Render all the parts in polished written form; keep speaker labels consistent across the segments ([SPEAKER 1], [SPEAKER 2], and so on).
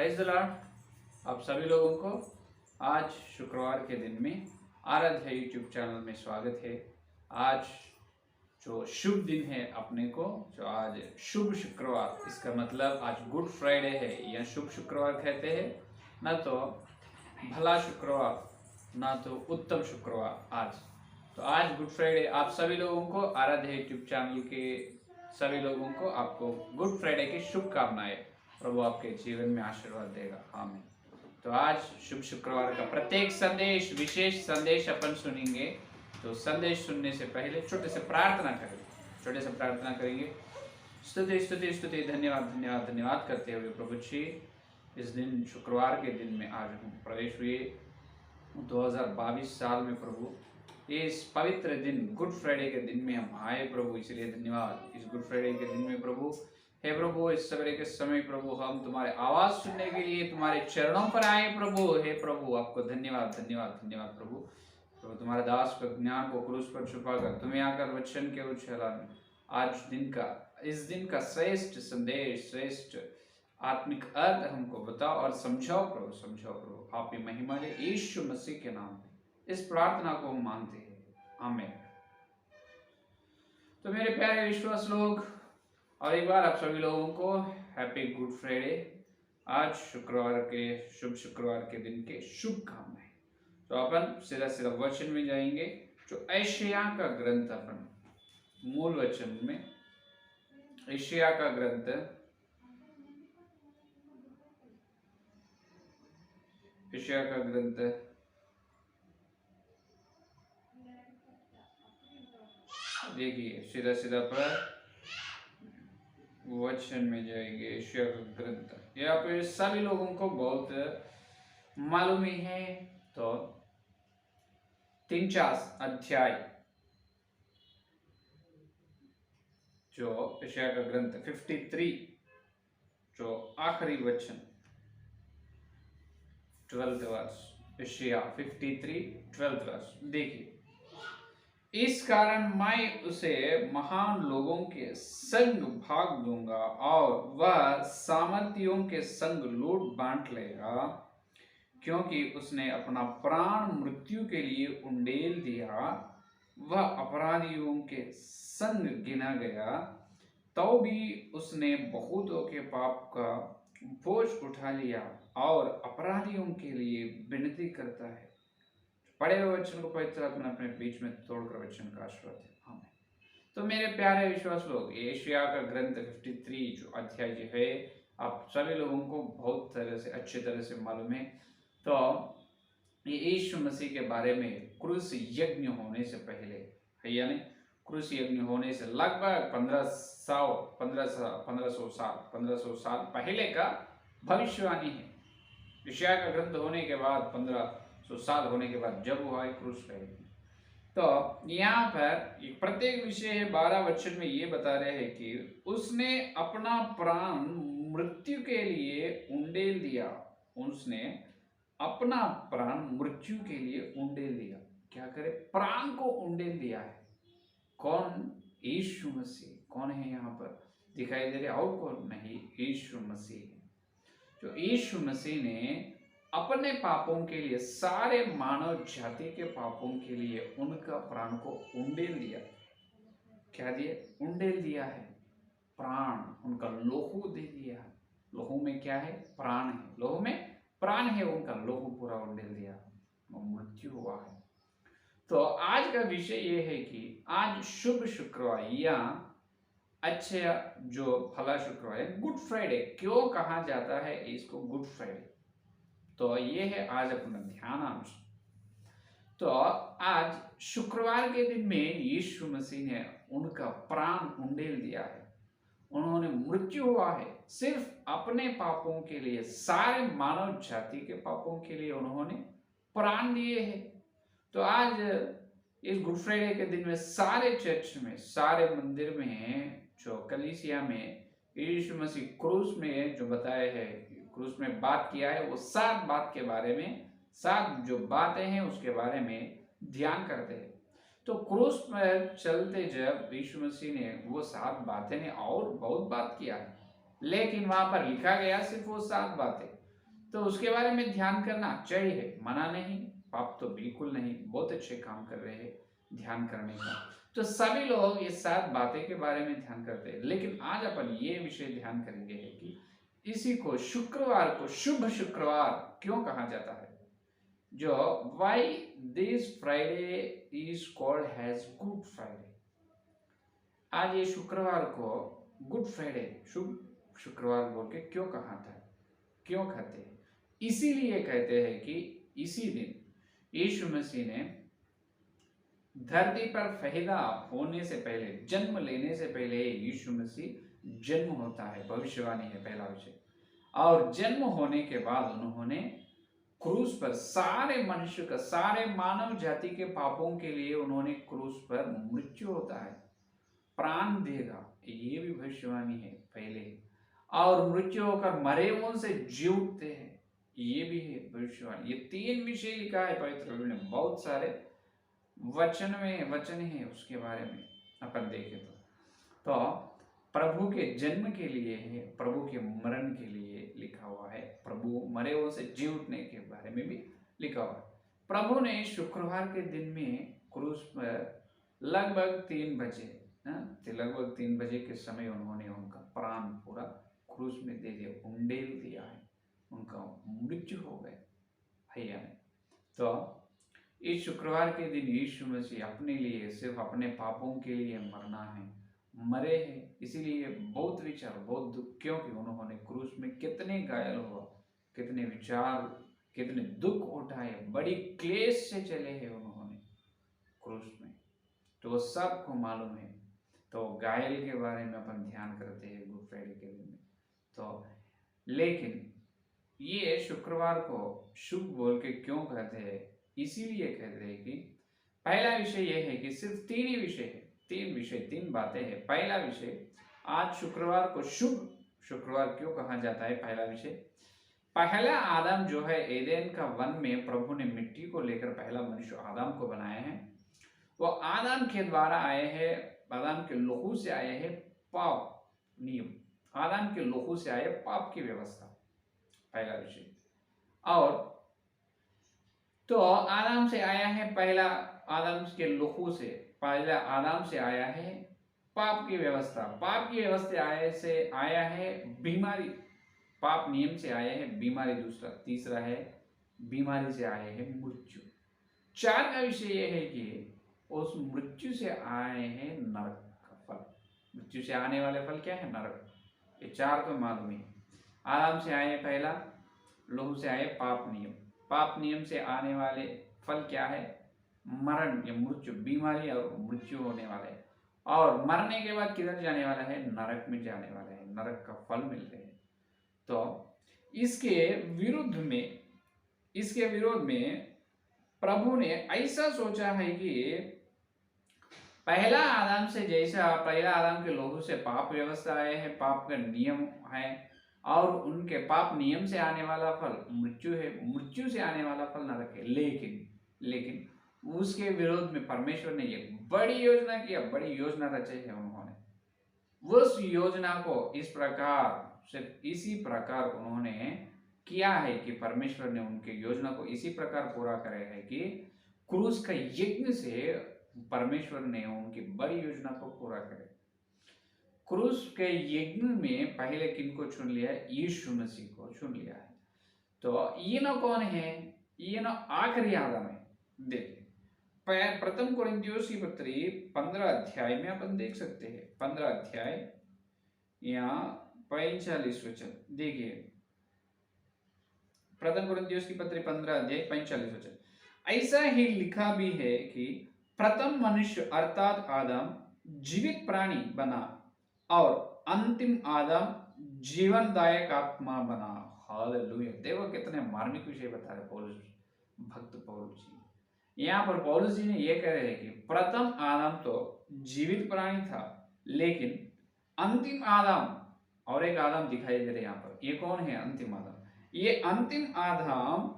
[SPEAKER 1] Praise the Lord. आप सभी लोगों को आज शुक्रवार के दिन में आराध्या यूट्यूब चैनल में स्वागत है। आज जो शुभ दिन है अपने को, जो आज शुभ शुक्रवार, इसका मतलब आज गुड फ्राइडे है या शुभ शुक्रवार कहते हैं, ना तो भला शुक्रवार ना तो उत्तम शुक्रवार। आज तो आज गुड फ्राइडे। आप सभी लोगों को आराध्या यूट्यूब चैनल के सभी लोगों को आपको गुड फ्राइडे की शुभकामनाएं। प्रभु आपके जीवन में आशीर्वाद देगा, आमीन। तो आज शुभ शुक्रवार का प्रत्येक संदेश, विशेष संदेश अपन सुनेंगे। तो संदेश सुनने से पहले छोटे से प्रार्थना करेंगे। स्तुति स्तुति स्तुति, धन्यवाद धन्यवाद धन्यवाद करते हुए प्रभु जी, इस दिन शुक्रवार के दिन में आज हम प्रवेश हुए 2022 साल में। प्रभु इस पवित्र दिन गुड फ्राइडे के दिन में हम आए प्रभु, इसलिए धन्यवाद। इस गुड फ्राइडे के दिन में प्रभु, हे प्रभु, इस सवेरे के समय प्रभु हम तुम्हारे आवाज सुनने के लिए तुम्हारे चरणों पर आए प्रभु। हे प्रभु, आपको धन्यवाद धन्यवाद धन्यवाद प्रभु। प्रभु तुम्हारे दास पर ज्ञान को क्रूस पर छुपा कर तुम्हें आकर वचन के उच्चारण आज इस दिन का श्रेष्ठ संदेश, श्रेष्ठ आत्मिक अर्थ हमको बताओ और समझाओ प्रभु। आप ही महिमा ले, यीशु मसीह के नाम में इस प्रार्थना को हम मानते हैं, आमीन। तो मेरे प्यारे विश्वास लोग, और एक बार आप सभी लोगों को हैप्पी गुड फ्राइडे। आज शुक्रवार के शुभ शुक्रवार के दिन के शुभकामनाएं। तो अपन सीधा वचन में जाएंगे, जो यशायाह का ग्रंथ, अपन मूल वचन में यशायाह का ग्रंथ, यशायाह का ग्रंथ देखिए, सीधा पर वचन में जाएंगे। यशायाह का ग्रंथ यहाँ पे सभी लोगों को बहुत मालूम ही है। तो 3-4 अध्याय जो यशायाह का ग्रंथ 53 जो आखिरी वचन 12th वर्ष, यशायाह 53 12th वर्ष देखिए। इस कारण मैं उसे महान लोगों के संग भाग दूंगा और वह सामर्थियों के संग लूट बांट लेगा, क्योंकि उसने अपना प्राण मृत्यु के लिए उंडेल दिया। वह अपराधियों के संग गिना गया, तो भी उसने बहुतों के पाप का बोझ उठा लिया और अपराधियों के लिए विनती करता है। पढ़े हुए वचन को पवित्र आत्मा अपने बीच में तोड़कर वचन का आशीर्वाद है, आमीन। तो मेरे प्यारे विश्वास लोग, यशायाह का ग्रंथ 53 जो अध्याय जो है, आप सभी लोगों को बहुत अच्छे तरह से मालूम है। तो ये यीशु मसीह के बारे में क्रूस यज्ञ होने से पहले, यानी क्रूस यज्ञ होने से लगभग 1500 साल पहले का भविष्यवाणी है। यशायाह का ग्रंथ होने के बाद 1500 साल होने के बाद जब वो आए क्रूस पे। तो यहाँ पर एक प्रत्येक विषय है, 12 वचन में ये बता रहे हैं कि उसने अपना प्राण मृत्यु के लिए उंडेल दिया। उसने अपना प्राण मृत्यु के लिए उंडेल दिया। क्या करे? प्राण को उंडेल दिया है। कौन? यीशु मसीह। कौन है यहाँ पर दिखाई दे रहे? और कौन नहीं, यीशु मसीह। जो यीशु मसीह ने अपने पापों के लिए, सारे मानव जाति के पापों के लिए उनका प्राण को उंडेल दिया। क्या दिया? उंडेल दिया है। प्राण, उनका लोहू दे दिया। लोहू में क्या है? प्राण है। लोहू में प्राण है, उनका लोहू पूरा उंडेल दिया, वो मृत्यु हुआ है। तो आज का विषय ये है कि आज शुभ शुक्रवार या अच्छे जो भला शुक्रवार है, गुड फ्राइडे क्यों कहा जाता है इसको गुड फ्राइडे? तो ये है आज अपना ध्यानांश। तो आज शुक्रवार के दिन में यीशु मसीह ने उनका प्राण उंडेल दिया है। उन्होंने मृत्यु हुआ है सिर्फ अपने पापों के लिए, सारे मानव जाति के पापों के लिए उन्होंने प्राण दिए हैं। तो आज इस गुड फ्राइडे के दिन में सारे चर्च में, सारे मंदिर में, जो कलीसिया में यीशु मसीह क्रूस में जो बताए हैं, क्रूस में बात किया है, वो 7 बात के बारे में, 7 जो बातें हैं उसके बारे में ध्यान करते हैं। तो क्रूस पर चलते जब यीशु मसीह ने वो 7 बातें ने और बहुत बात किया है, लेकिन वहां पर लिखा गया सिर्फ वो 7 बातें। तो उसके बारे में ध्यान करना चाहिए, मना नहीं, पाप तो बिल्कुल नहीं, बहुत अच्छे काम कर रहे हैं ध्यान करने का। तो सभी लोग ये 7 बातें के बारे में ध्यान करते हैं, लेकिन आज अपन ये विषय ध्यान करेंगे है कि इसी को शुक्रवार को शुभ शुक्रवार क्यों कहा जाता है। जो why this Friday is called has good Friday. आज ये शुक्रवार को गुड फ्राइडे शुभ शुक्रवार बोल के क्यों कहा था, क्यों कहते हैं? इसीलिए कहते हैं कि इसी दिन यीशु मसीह ने धरती पर पैदा होने से पहले, जन्म लेने से पहले यीशु मसीह जन्म होता है, भविष्यवाणी है पहला विषय। और जन्म होने के बाद उन्होंने क्रूस पर सारे मनुष्य का, सारे मानव जाति के पापों के लिए उन्होंने क्रूस पर मृत्यु होता है, प्राण देगा, ये भी भविष्यवाणी है पहले। और मृत्यु होकर मरे हुओं से जी उठते हैं, ये भी है भविष्यवाणी। ये 3 विषय लिखा है पवित्र बाइबल में, बहुत सारे वचन है उसके बारे में अपन देखें तो प्रभु के जन्म के लिए है, प्रभु के मरण के लिए लिखा हुआ है, प्रभु मरे हुए से जी उठने के बारे में भी लिखा हुआ है। प्रभु ने शुक्रवार के दिन में क्रूस पर लगभग 3 बजे लगभग 3 बजे के समय उन्होंने उनका प्राण पूरा क्रूस में दे दिया, उंडेल दिया है, उनका मृत्यु हो गया भैया ने। तो इस शुक्रवार के दिन यीशु मसीह अपने लिए, सिर्फ अपने पापों के लिए मरना है, मरे हैं। इसीलिए बहुत विचार, बहुत दुख, क्योंकि उन्होंने क्रूस में कितने घायल हुआ, कितने विचार, कितने दुख उठाए, बड़ी क्लेश से चले हैं उन्होंने क्रूस में, तो वो सबको मालूम है। तो घायल के बारे में अपन ध्यान करते हैं गुड फ्राइडे के दिन में। तो लेकिन ये शुक्रवार को शुभ बोल के क्यों कहते हैं? इसीलिए कहते हैं कि पहला विषय यह है कि सिर्फ 3 ही विषय है, 3 बातें हैं। पहला विषय, आज शुक्रवार को शुभ शुक्रवार क्यों कहा जाता है? पहला विषय, पहला आदम जो है एदेन का वन में प्रभु ने मिट्टी को लेकर पहला मनुष्य आदम को बनाया है। वो आदम के द्वारा आए हैं, आदम के लहू से आए हैं पाप नियम, आदम के लहू से आए पाप की व्यवस्था, पहला विषय। और तो आदम से आया है, पहला आदम के लहू से, पहला आदम से आया है पाप की व्यवस्था, पाप की व्यवस्था से आया है बीमारी, पाप नियम से आया है बीमारी, दूसरा, तीसरा है बीमारी से आए हैं मृत्यु। 4 का विषय यह है कि उस मृत्यु से आए हैं नरक का फल, मृत्यु से आने वाले फल क्या है? नरक। ये 4 तो मालूम है। आदम से आए पहला, लहू से आए पाप नियम, पाप नियम से आने वाले फल क्या है? मरण या मृत्यु, बीमारी और मृत्यु होने वाला है। और मरने के बाद किधर जाने वाला है? नरक में जाने वाला है, नरक का फल मिल रहे हैं। तो इसके विरोध में प्रभु ने ऐसा सोचा है कि पहला आदम से, जैसा पहला आदम के लोगों से पाप व्यवस्था आए हैं, पाप का नियम है, और उनके पाप नियम से आने वाला फल मृत्यु है, मृत्यु से आने वाला फल नरक है। लेकिन उसके विरोध में परमेश्वर ने एक बड़ी योजना किया, बड़ी योजना रची है उन्होंने। उस योजना को इस प्रकार, सिर्फ इसी प्रकार उन्होंने किया है कि परमेश्वर ने उनके योजना को इसी प्रकार पूरा करे है कि क्रूस का यज्ञ से परमेश्वर ने उनकी बड़ी योजना को पूरा करे। क्रूस के यज्ञ में पहले किनको चुन लिया है? यीशु मसीह को चुन लिया है। तो ये न कौन है? ये न आखिरी आदम है। देखिए, प्रथम कोरिन्थियों की पत्री 15 अध्याय में अपन देख सकते हैं, 15 अध्याय या 45 वचन देखिए, प्रथम कोरिन्थियों की पत्री 15 अध्याय 45 वचन। ऐसा ही लिखा भी है कि प्रथम मनुष्य अर्थात आदम जीवित प्राणी बना और अंतिम आदम जीवनदायक आत्मा बना। हालेलुया। देखो कितने मार्मिक विषय बता रहे पौलुस, भक्त पौलुस जी। यहाँ पर पौलुस जी ने यह कह रहे हैं कि प्रथम आदम तो जीवित प्राणी था, लेकिन अंतिम आदम, और एक आदम दिखाई दे रहे यहाँ पर, ये कौन है? अंतिम आदम। ये अंतिम आदम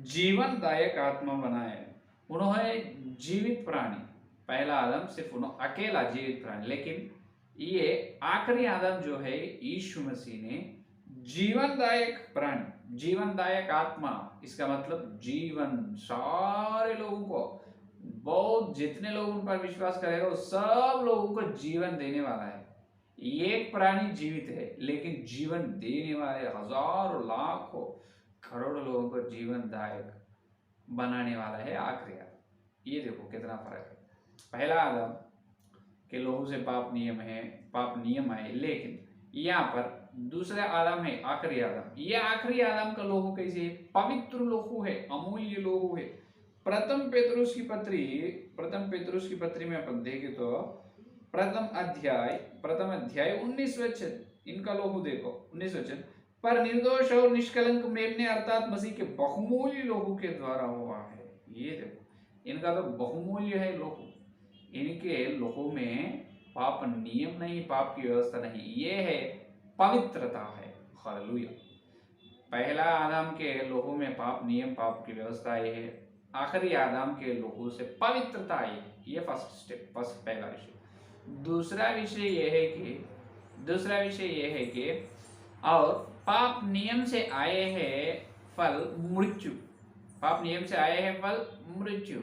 [SPEAKER 1] जीवनदायक आत्मा बनाए। उन्होंने जीवित प्राणी, पहला आदम सिर्फ उन्होंने अकेला जीवित प्राणी, लेकिन ये आखिरी आदम जो है यीशु मसीह ने जीवनदायक प्राणी, जीवनदायक आत्मा, इसका मतलब जीवन, सारे लोगों को, बहुत जितने लोग उन पर विश्वास करेगा वो सब लोगों को जीवन देने वाला है। एक प्राणी जीवित है लेकिन जीवन देने वाले हजारों लाखों करोड़ों लोगों को जीवनदायक बनाने वाला है आखिरी आदम। ये देखो कितना फर्क है। पहला आदम के लोगों से पाप नियम है, पाप नियम आए, लेकिन यहाँ पर दूसरा आदम है आखिरी आदम। ये आखिरी आदम का लोगो कैसे है? पवित्र लोगो है, अमूल्य लोगो है। प्रथम पेतरुस की पत्री में अपन देखें तो प्रथम अध्याय 19 वचन, इनका लोगो देखो 19 वचन, पर निर्दोष और निष्कलंक मेमने अर्थात मसीह के बहुमूल्य लोगों के द्वारा हुआ है। ये देखो इनका तो बहुमूल्य है लोगो, इनके लोगों में पाप नियम नहीं, पाप की व्यवस्था नहीं, ये है पवित्रता है। हालेलुया। पहला आदम के लोगों में पाप नियम, पाप की व्यवस्था आई है, आखिरी आदम के लोगों से पवित्रता आई है। ये फर्स्ट स्टेप, फर्स्ट पहला विषय। दूसरा विषय ये है कि और पाप नियम से आए हैं फल मृत्यु, पाप नियम से आए हैं फल मृत्यु,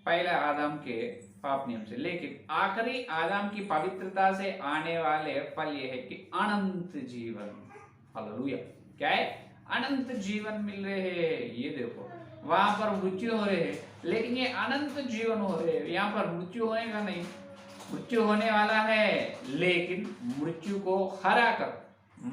[SPEAKER 1] पहला आदम के पाप नियम से। लेकिन आखिरी आदम की पवित्रता से आने वाले फल ये है कि अनंत जीवन। हालेलुया। क्या है? अनंत जीवन मिल रहे हैं। ये देखो वहां पर मृत्यु हो रहे हैं लेकिन ये अनंत जीवन हो रहे हैं। यहाँ पर मृत्यु होएगा नहीं, मृत्यु होने वाला है लेकिन मृत्यु को हरा कर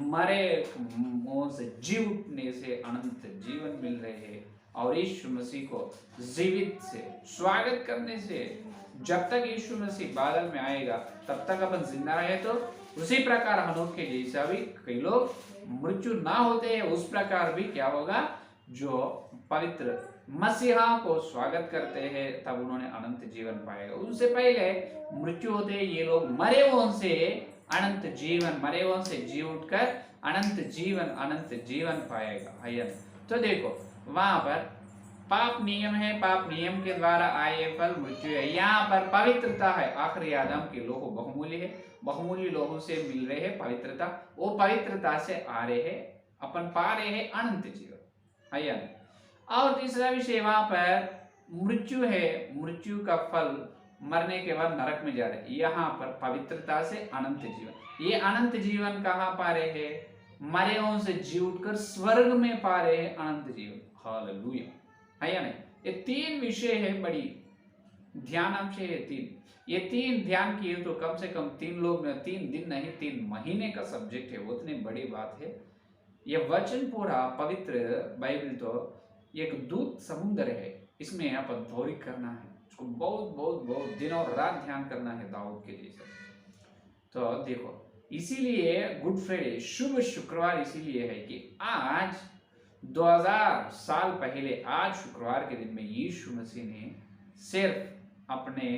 [SPEAKER 1] मरे मुंह से जी उठने से अनंत जीवन मिल रहे हैं। और यीशु मसीह को जीवित से स्वागत करने से, जब तक यीशु मसीह बादल में आएगा तब तक अपन जिंदा रहे, तो उसी प्रकार हनोक के जैसा भी कई लोग मृत्यु ना होते हैं, उस प्रकार भी क्या होगा, जो पवित्र मसीहा को स्वागत करते हैं तब उन्होंने अनंत जीवन पाएगा। उनसे पहले मृत्यु होते ये लोग मरे हुओं से अनंत जीवन, मरे हुओं से जी उठकर अनंत जीवन पाएगा। तो देखो वहां पर पाप नियम है, पाप नियम के द्वारा आए फल मृत्यु है। यहाँ पर पवित्रता है, आखिरी आदम के लोग बहुमूल्य है, बहुमूल्य लोगों से मिल रहे हैं पवित्रता, वो पवित्रता से आ रहे हैं, अपन पा रहे हैं अनंत जीवन। है। और तीसरा विषय वहां पर मृत्यु है, मृत्यु का फल मरने के बाद नरक में जा रहे हैं, यहाँ पर पवित्रता से अनंत जीवन। ये अनंत जीवन कहाँ पा रहे हैं? मरे से जी उठकर स्वर्ग में पा रहे हैं अनंत जीवन। हालेलुया। है या नहीं? ये तीन विषय है, बड़ी ध्यान अंश है तीन। ये तीन ध्यान किए तो कम से कम 3 लोग में 3 दिन नहीं 3 महीने का सब्जेक्ट है, उतनी बड़ी बात है। ये वचन पूरा पवित्र बाइबल तो एक दूत समुद्र है, इसमें अपन थोड़ी करना है, उसको बहुत बहुत बहुत दिन और रात ध्यान करना है दाऊद के जैसा। तो देखो इसीलिए गुड फ्राइडे, शुभ शुक्रवार इसीलिए है कि आज 2000 साल पहले आज शुक्रवार के दिन में यीशु मसीह ने सिर्फ अपने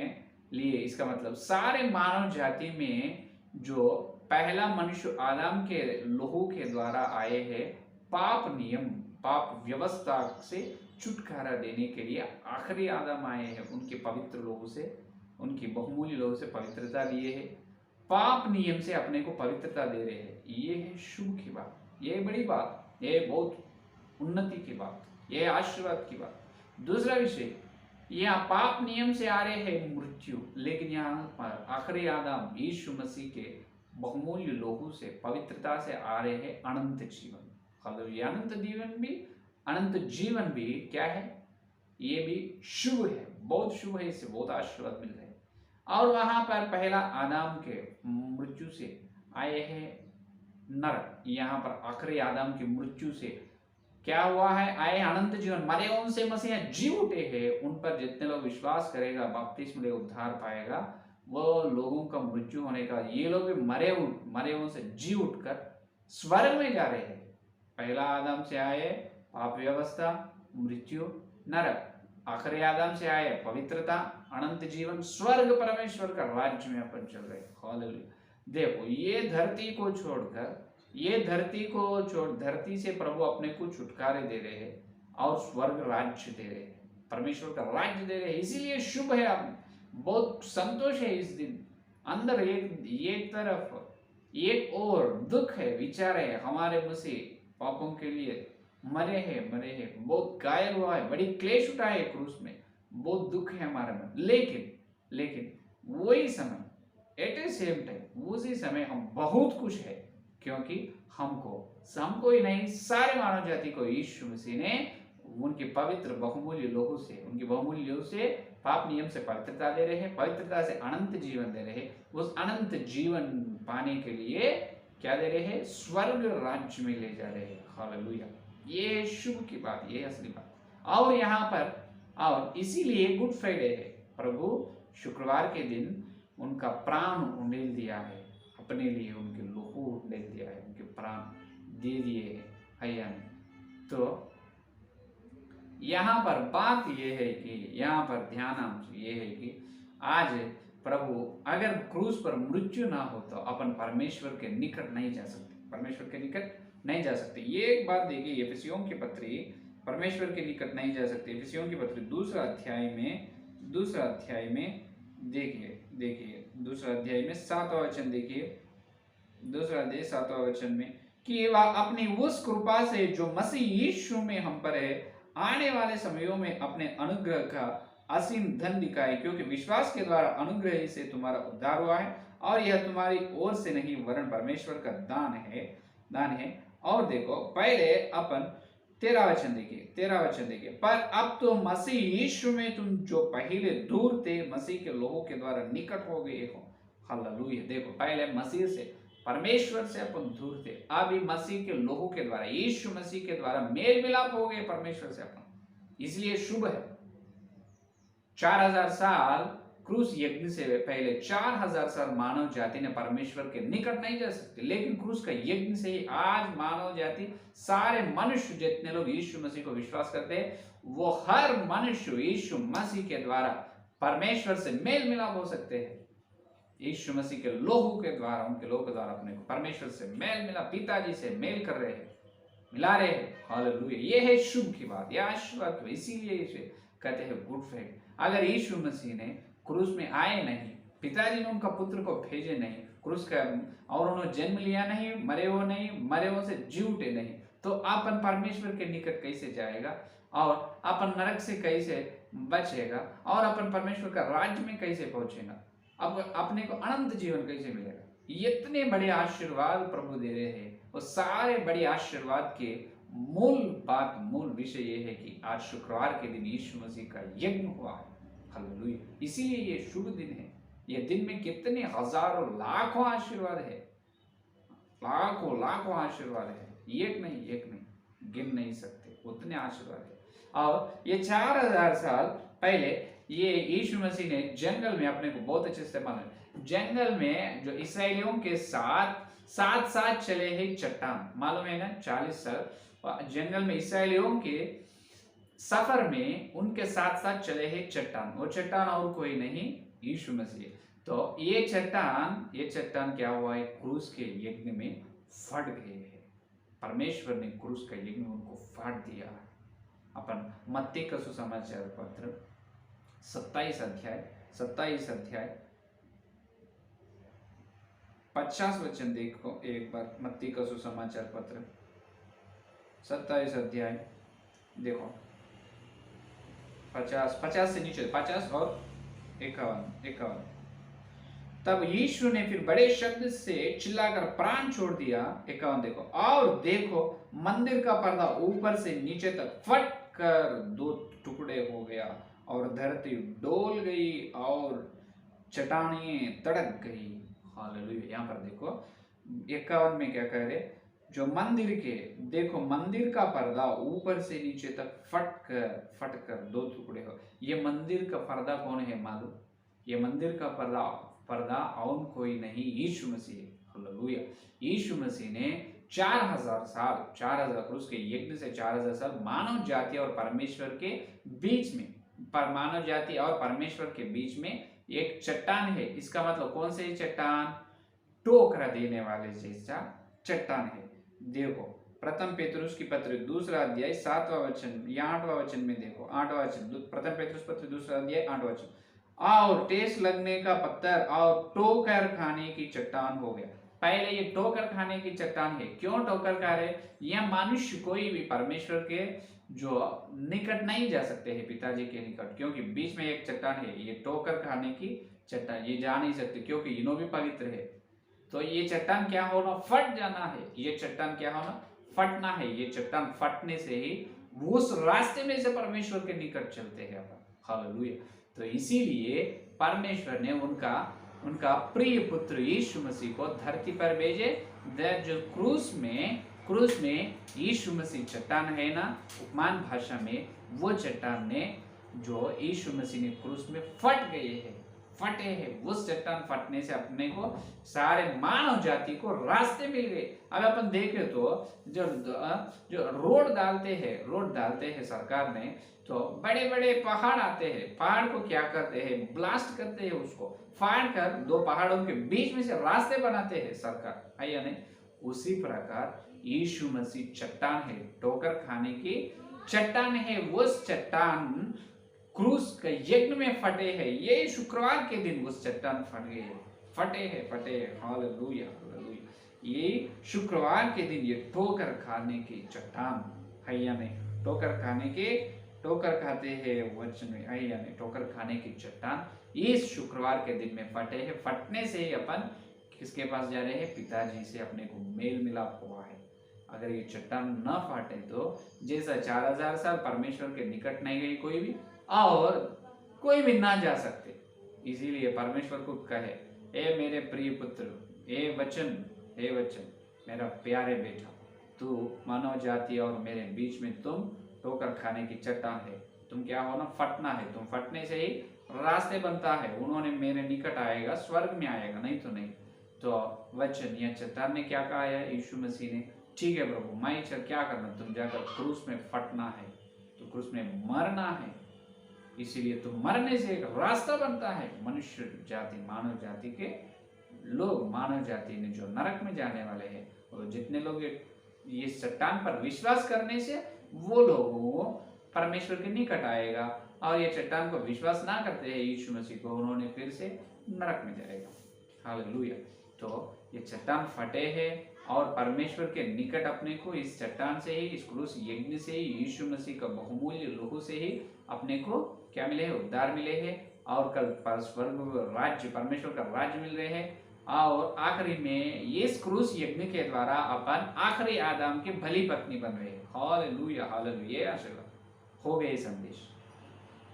[SPEAKER 1] लिए, इसका मतलब सारे मानव जाति में जो पहला मनुष्य आदम के लोगों के द्वारा आए हैं, पाप नियम, पाप व्यवस्था से छुटकारा देने के लिए आखिरी आदम आए हैं, उनके पवित्र लोगों से, उनकी बहुमूल्य लोगों से पवित्रता लिए है, पाप नियम से अपने को पवित्रता दे रहे हैं। ये है शुभ की बात, ये बड़ी बात, ये बहुत उन्नति की बात, ये आशीर्वाद की बात। दूसरा विषय, यहाँ पाप नियम से आ रहे हैं मृत्यु, लेकिन यहाँ पर आखिरी आदम यीशु मसीह के बहुमूल्य लोगों से पवित्रता से आ रहे हैं अनंत जीवन। हालेलुया। अनंत जीवन भी क्या है? ये भी शुभ है, बहुत शुभ है, इससे बहुत आशीर्वाद मिल रहे हैं। और वहां पर पहला आदम के मृत्यु से आए हैं नरक, यहाँ पर आखिरी आदम की मृत्यु से क्या हुआ है? आए अनंत जीवन, मरे उनसे मसीहा जी उठे हैं, उन पर जितने लोग विश्वास करेगा बपतिस्मा ले उद्धार पाएगा, वो लोगों का मृत्यु होने का, ये लोग भी मरे उनसे जी उठकर स्वर्ग में जा रहे हैं। पहला आदम से आए पाप व्यवस्था, मृत्यु, नरक, आखिरी आदम से आए पवित्रता, अनंत जीवन, स्वर्ग, परमेश्वर का राज्य में अपन चल रहे। हालेलुया। देखो ये धरती को छोड़कर, धरती से प्रभु अपने को छुटकारे दे रहे हैं और स्वर्ग राज्य दे रहे हैं, परमेश्वर का राज्य दे रहे हैं। इसीलिए शुभ है, बहुत संतोष है इस दिन। अंदर एक तरफ एक और दुख है, विचार है, हमारे मसीह पापों के लिए मरे हैं, बहुत घायल हुआ है, बड़ी क्लेश उठाए है क्रूस में, बहुत दुख है हमारे में। लेकिन वही समय, एट ए सेम टाइम, उसी समय हम बहुत खुश है, क्योंकि हमको ही नहीं, सारे मानव जाति को यीशु मसीह ने उनके पवित्र बहुमूल्य लोगों से, उनके बहुमूल्यों से, पाप नियम से पवित्रता दे रहे हैं, पवित्रता से अनंत जीवन दे रहे हैं। उस अनंत जीवन पाने के लिए क्या दे रहे हैं? स्वर्ग राज्य में ले जा रहे हैं। हालेलुया, ये शुभ की बात, ये असली बात। और यहाँ पर, और इसीलिए गुड फ्राइडे है, प्रभु शुक्रवार के दिन उनका प्राण उंडेल दिया है, अपने लिए उनके लोगों उंडेल दिया है, उनके प्राण दे दिए हैं हैया ने। तो यहाँ पर बात यह है कि, यहाँ पर ध्यान ये है कि आज प्रभु अगर क्रूस पर मृत्यु ना हो तो अपन परमेश्वर के निकट नहीं जा सकते, परमेश्वर के निकट नहीं जा सकते। ये एक बात देखिए, एफिसियों की पत्री, परमेश्वर के निकट नहीं जा सकते। एफिसियों की पत्री दूसरा अध्याय में देखिए दूसरा अध्याय में 7वां वचन देखिए, दूसरा अध्याय 7वां वचन में, कि वह अपनी उस कृपा से जो मसीह यीशु में हम पर है, आने वाले समयों में अपने अनुग्रह का असीम धन दिखाए, क्योंकि विश्वास के द्वारा अनुग्रह ही से तुम्हारा उद्धार हुआ है, और यह तुम्हारी ओर से नहीं वरन परमेश्वर का दान है। और देखो पहले अपन 13 वचन देखिए, पर अब तो मसीह यीशु में तुम जो पहले दूर थे, मसीह के लोगों के द्वारा निकट हो गए हो। हालेलुया, देखो पहले मसीह से, परमेश्वर से अपन दूर थे, अभी मसीह के लोगों के द्वारा, यीशु मसीह के द्वारा मेल मिलाप हो गए परमेश्वर से अपन। इसलिए शुभ है। 4000 साल क्रूस यज्ञ से पहले 4000 साल मानव जाति ने परमेश्वर के निकट नहीं जा सकते, लेकिन क्रूस का यज्ञ से ही आज मानव जाति, सारे मनुष्य जितने लोग यीशु मसीह को विश्वास करते हैं, वो हर मनुष्य यीशु मसीह के द्वारा परमेश्वर से मेल मिलाप हो सकते हैं। यीशु मसीह के लोगों के द्वारा, उनके लोगों के द्वारा अपने को परमेश्वर से मेल मिला, पिताजी से मेल कर रहे हैं, मिला रहे हैं। हालेलुया, ये है शुभ की बात, यह आशीर्वाद की। इसीलिए इसे कहते हैं गुड फ्राइडे। अगर यीशु मसीह ने क्रूस में आए नहीं, पिताजी ने उनका पुत्र को भेजे नहीं क्रूस का, और उन्होंने जन्म लिया नहीं, मरे हो से जी उठे नहीं, तो अपन परमेश्वर के निकट कैसे जाएगा, और अपन नरक से कैसे बचेगा, और अपन परमेश्वर का राज्य में कैसे पहुंचेगा, अब अपने को अनंत जीवन कैसे मिलेगा। इतने बड़े आशीर्वाद प्रभु दे रहे हैं। और सारे बड़े आशीर्वाद के मूल विषय ये है कि आज शुक्रवार के दिन यीशु मसीह का यज्ञ हुआ है। हालेलुया, इसीलिए ये शुभ दिन है। ये दिन में कितने हजारों लाखों आशीर्वाद है, लाखों आशीर्वाद है, एक नहीं, गिन नहीं सकते, उतने आशीर्वाद है। और ये 4000 साल पहले ये यीशु मसीह ने जंगल में, अपने को बहुत अच्छे से मालूम है, जंगल में जो इसराइलियों के साथ चले हैं चट्टान, मालूम है ना, 40 साल जंगल में इसराइलियों के सफर में उनके साथ चले हैं चट्टान। वो चट्टान और कोई नहीं, यीशु मसीह। तो ये चट्टान क्या हुआ है? क्रूस के यज्ञ में फट गए हैं। परमेश्वर ने क्रूस का यज्ञ में उनको फाड़ दिया। अपन मत्ती का सुसमाचार पत्र 27 अध्याय 50 वचन देखो एक बार। मत्ती का सुसमाचार पत्र 27 अध्याय देखो, 50 से नीचे, 50 और 51। तब यीशु ने फिर बड़े शब्द से चिल्लाकर प्राण छोड़ दिया। 51 देखो, और देखो मंदिर का पर्दा ऊपर से नीचे तक फट कर 2 टुकड़े हो गया, और धरती डोल गई और चट्टानें तड़क गई। हालेलुया। यहाँ पर देखो 51 में क्या कह रहे, जो मंदिर का पर्दा ऊपर से नीचे तक फट कर 2 टुकड़े हो। ये मंदिर का पर्दा कौन है मालूम? ये मंदिर का पर्दा और कोई नहीं, यीशु मसीह। हालेलुया। यीशु मसीह ने 4000 साल क्रूस के यज्ञ से 4000 साल मानव जाति और परमेश्वर के बीच में, मानव जाति और परमेश्वर के बीच में एक चट्टान है। इसका मतलब कौन से चट्टान? टोकरा देने वाले जैसा चट्टान है। देखो प्रथम पेतरुस की पत्र दूसरा अध्याय 7वां वचन या 8वां वचन में देखो, 8वां वचन, प्रथम पेतरुस पत्र दूसरा अध्याय 8वां वचन, और टेस लगने का पत्थर और टोकर खाने की चट्टान हो गया। पहले ये ठोकर खाने की चट्टान है। क्यों ठोकर खा रहे? यह मनुष्य कोई भी परमेश्वर के जो निकट नहीं जा सकते हैं, पिताजी के निकट, क्योंकि बीच में एक चट्टान है। ये ठोकर खाने की चट्टान, ये जा नहीं सकते क्योंकि इनो भी पवित्र है। तो ये चट्टान क्या होना? फट जाना है। ये चट्टान क्या होना? फटना है। ये चट्टान फटने से ही उस रास्ते में से परमेश्वर के निकट चलते हैं अपन। हालेलुया। तो इसीलिए परमेश्वर ने उनका प्रिय पुत्र यीशु मसीह को धरती पर भेजे। जो क्रूस में यीशु मसीह चट्टान है ना, उपमान भाषा में वो चट्टान ने जो यीशु मसीह ने क्रूस में फटे हैं। उस चट्टान फटने से अपने को सारे मानव जाति को रास्ते मिल गए। अब अपन देखें तो जो रोड डालते हैं सरकार ने, तो बड़े बड़े पहाड़ आते हैं। पहाड़ को क्या करते हैं? ब्लास्ट करते हैं, उसको फाड़ कर दो पहाड़ों के बीच में से रास्ते बनाते हैं सरकार, है या नहीं? उसी प्रकार यीशु मसीह चट्टान है, ठोकर खाने की चट्टान है। उस चट्टान क्रूस के यज्ञ में फटे हैं। ये शुक्रवार के दिन उस चट्टान फटे हैं। Hallelujah hallelujah. ये शुक्रवार के दिन ये ठोकर खाने की चट्टान, है या नहीं? ठोकर खाते हैं वचन में, है या नहीं? ठोकर खाने की चट्टान इस शुक्रवार के दिन में फटे हैं। फटने से ही अपन किसके पास जा रहे हैं? पिताजी से अपने को मेल मिलाप हुआ है। अगर ये चट्टान न फाटे तो जैसा 4000 साल परमेश्वर के निकट नहीं गई कोई भी, और कोई भी ना जा सकते। इसीलिए परमेश्वर को कहे, ए मेरे प्रिय पुत्र, ए वचन मेरा प्यारे बेटा, तू मानव जाति और मेरे बीच में तुम ठोकर खाने की चट्टान है। तुम क्या होना? फटना है। तुम फटने से ही रास्ते बनता है। उन्होंने मेरे निकट आएगा, स्वर्ग में आएगा, नहीं तो नहीं। तो वचन या चट्टान ने क्या कहा है? यीशु मसीह ने, ठीक है प्रभु, मैं क्या करना? तुम जाकर क्रूस में फटना है, तो क्रूस में मरना है। इसीलिए तो मरने से एक रास्ता बनता है। मनुष्य जाति, मानव जाति के लोग, मानव जाति ने जो नरक में जाने वाले हैं, और जितने लोग ये चट्टान पर विश्वास करने से वो लोगों परमेश्वर के निकट आएगा, और ये चट्टान को विश्वास ना करते हैं यीशु मसीह को, उन्होंने फिर से नरक में जाएगा। हालेलुया। तो ये चट्टान फटे हैं और परमेश्वर के निकट अपने को इस चट्टान से ही, इस क्रूस यज्ञ से ही, यीशु मसीह का बहुमूल्य लहू से ही अपने को क्या मिले हैं? उद्धार मिले हैं। और कल स्वर्ग राज्य, परमेश्वर का राज्य मिल रहे हैं। और आखिरी में ये क्रूस यज्ञ के द्वारा अपन आखिरी आदम की भली पत्नी बन रहे हैं। Hallelujah hallelujah. ये आशीर्वाद हो गए संदेश।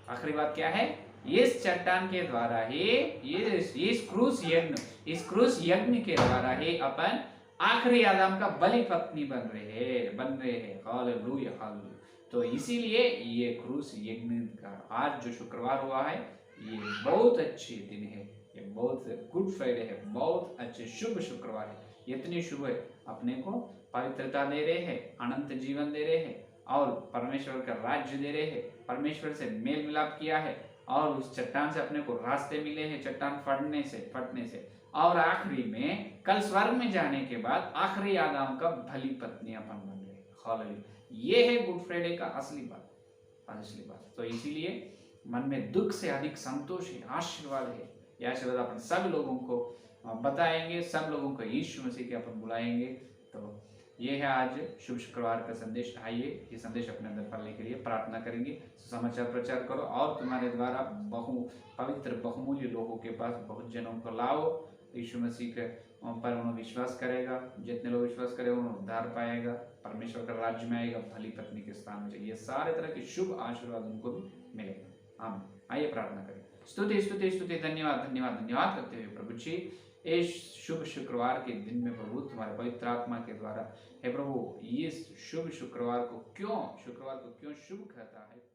[SPEAKER 1] आखिरी बात क्या है? इस चट्टान के द्वारा ही, इस क्रूस यज्ञ के द्वारा ही अपन आखिरी आदम का बलि पत्नी बन रहे हैं। Hallelujah hallelujah. तो इसीलिए ये क्रूस यज्ञ का आज जो शुक्रवार हुआ है, ये बहुत अच्छी दिन है। ये बहुत गुड फ्राइडे है, बहुत अच्छे शुभ शुक्रवार है। इतनी शुभ है, अपने को पवित्रता दे रहे हैं, अनंत जीवन दे रहे हैं, और परमेश्वर का राज्य दे रहे हैं। परमेश्वर से मेल मिलाप किया है, और उस चट्टान से अपने को रास्ते मिले हैं, चट्टान फटने से। और आखिरी में कल स्वर्ग में जाने के बाद आखिरी आदम का भली पत्नी अपन बन गए। हालेलुया। ये है गुड फ्राइडे का असली बात। तो इसीलिए मन में दुख से अधिक संतोष है, आशीर्वाद है। ये आशीर्वाद अपन सब लोगों को बताएंगे, सब लोगों को यीशु मसीह के अपन बुलाएंगे। तो ये है आज शुभ शुक्रवार का संदेश। आइए ये संदेश अपने अंदर पालने के लिए प्रार्थना करेंगे। समाचार प्रचार करो, और तुम्हारे द्वारा पवित्र बहुमूल्य लोगों के पास बहुत जनों को लाओ। यीशु मसीह के पर उन्होंने विश्वास करेगा, जितने लोग विश्वास करेगा उन्हें उद्धार पाएगा, परमेश्वर का राज्य में आएगा, भली पत्नी के स्थान में। ये सारे तरह के शुभ आशीर्वाद उनको भी मिलेगा। आमीन। आइए प्रार्थना करें। स्तुति धन्यवाद करते हुए प्रभु जी, इस शुभ शुक्रवार के दिन में प्रभु तुम्हारे पवित्र आत्मा के द्वारा, हे प्रभु, ये शुभ शुक्रवार को क्यों शुभ कहता है।